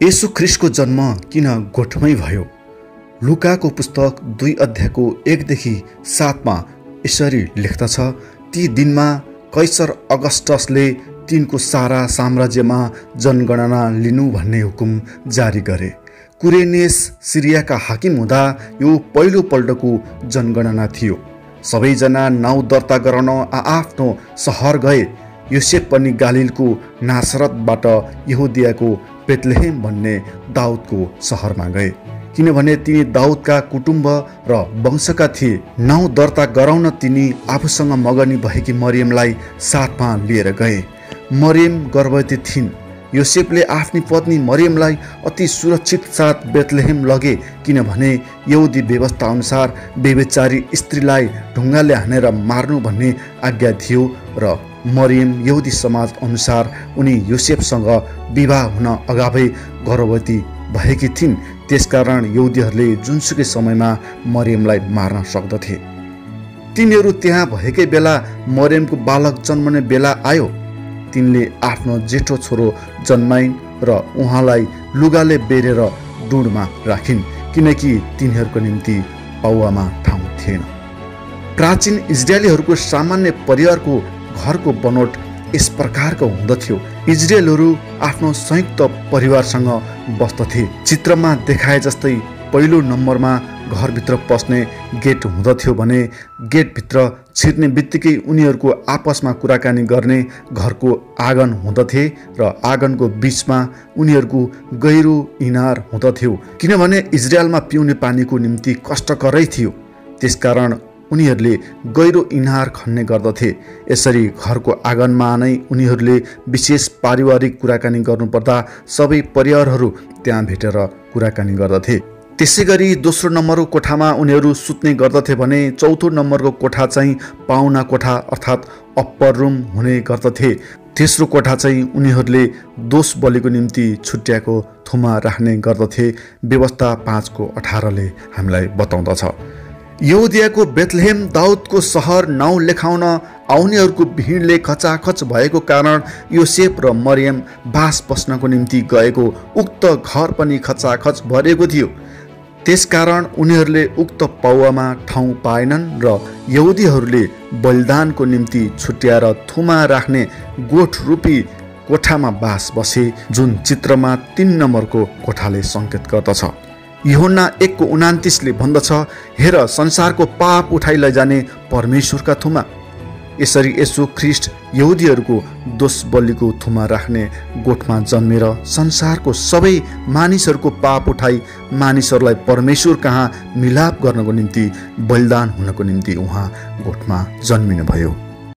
येशू ख्रिस्टको जन्म किन गोठमै भयो? लुकाको पुस्तक 2 अध्यायको 1 देखि 7 मा यसरी लेख्दछ, ती दिनमा कैसर अगस्टसले तिनको सारा साम्राज्यमा जनगणना लिनु भन्ने हुकुम जारी गरे। कुरेनेस सिरियाका हाकिम हुँदा यो पहिलोपल्टको जनगणना थियो। सबैजना नाउँ दर्ता गराउन आआफ्नो सहर गए। योसेफ पनि गालिलको नासरतबाट यहुदियाको बेथलेहेम भन्ने दाउदको सहरमा गए, किनभने तिनी दाउदका कुटुम्ब र वंशका थिए। नाउँ दर्ता गराउन तिनी आफूसँग मगनी भएकी मरियमलाई साथमा लिएर गए। मरियम गर्भवती थिइन्। योसेफले आफ्नी पत्नी मरियमलाई अति सुरक्षित साथ बेथलेहेम लगे, किनभने यहुदी व्यवस्था अनुसार व्यभिचारी स्त्रीलाई ढुङ्गाले हानेर मार्नु भन्ने आज्ञा थियो र मरियम यहुदी समाज अनुसार उनी योसेफसँग विवाह हुन अगावै गर्भवती भएकी थिइन्। त्यसकारण यहुदीहरूले जुनसुकै समयमा मरियमलाई मार्न सक्दथे। तिनीहरू त्यहाँ भएकै बेला मरियमको बालक जन्मने बेला आयो। तिनले आफ्नो जेठो छोरो जन्माइन् र उहाँलाई लुगाले बेरेर डुँडमा राखिन्, किनकि तिनीहरूको निम्ति पाउवामा ठाउँ थिएन। प्राचीन इजरायलीहरूको सामान्य परिवारको घरको बनोट यस प्रकारको हुँदथ्यो। इजरायलहरू आफ्नो संयुक्त परिवारसँग बस्दथे। चित्रमा देखाए जस्तै पहिलो नम्बरमा घरभित्र पस्ने गेट हुँदथ्यो भने गेटभित्र छिर्ने बित्तिकै उनीहरूको आपसमा कुराकानी गर्ने घरको आँगन हुँदथे र आँगनको बीचमा उनीहरूको गहिरो इनार हुँदथ्यो, किनभने इजरायलमा पिउने पानीको निम्ति कष्टकरै थियो। त्यसकारण उनीहरूले गहिरो इनार खन्ने गर्दथे। यसरी घरको आँगनमा नै उनीहरूले विशेष पारिवारिक कुराकानी गर्नुपर्दा सबै परिवारहरू त्यहाँ भेटेर कुराकानी गर्दथे। त्यसै गरी दोस्रो नम्बरको कोठामा उनीहरू सुत्ने गर्दथे भने चौथो नम्बरको कोठा चाहिँ पाहुना कोठा अर्थात् अप्पर रुम हुने गर्दथे। तेस्रो कोठा चाहिँ उनीहरूले दोष बलिको निम्ति छुट्याएको थुमा राख्ने गर्दथे। व्यवस्था 5:18ले हामीलाई बताउँदछ। यहुदियाको बेथलेहेम दाउदको सहर नाउँ लेखाउन आउनेहरूको भिडले खचाखच भएको कारण योसेफ र मरियम बास बस्नको निम्ति गएको उक्त घर पनि खचाखच भरेको थियो। त्यसकारण उनीहरूले उक्त पाउवामा ठाउँ पाएनन् र यहुदीहरूले बलिदानको निम्ति छुट्याएर थुमा राख्ने गोठ रूपी कोठामा बास बसे, जुन चित्रमा 3 नम्बरको कोठाले सङ्केत गर्दछ। यूहन्ना 1:29ले भन्दछ, हेर संसारको पाप उठाइ लैजाने परमेश्वरका थुमा। यसरी येशू ख्रिस्ट यहुदीहरूको दोष बलिको थुमा राख्ने गोठमा जन्मेर संसारको सबै मानिसहरूको पाप उठाई मानिसहरूलाई परमेश्वर कहाँ मिलाप गर्नको निम्ति बलिदान हुनको निम्ति उहाँ गोठमा जन्मिनुभयो।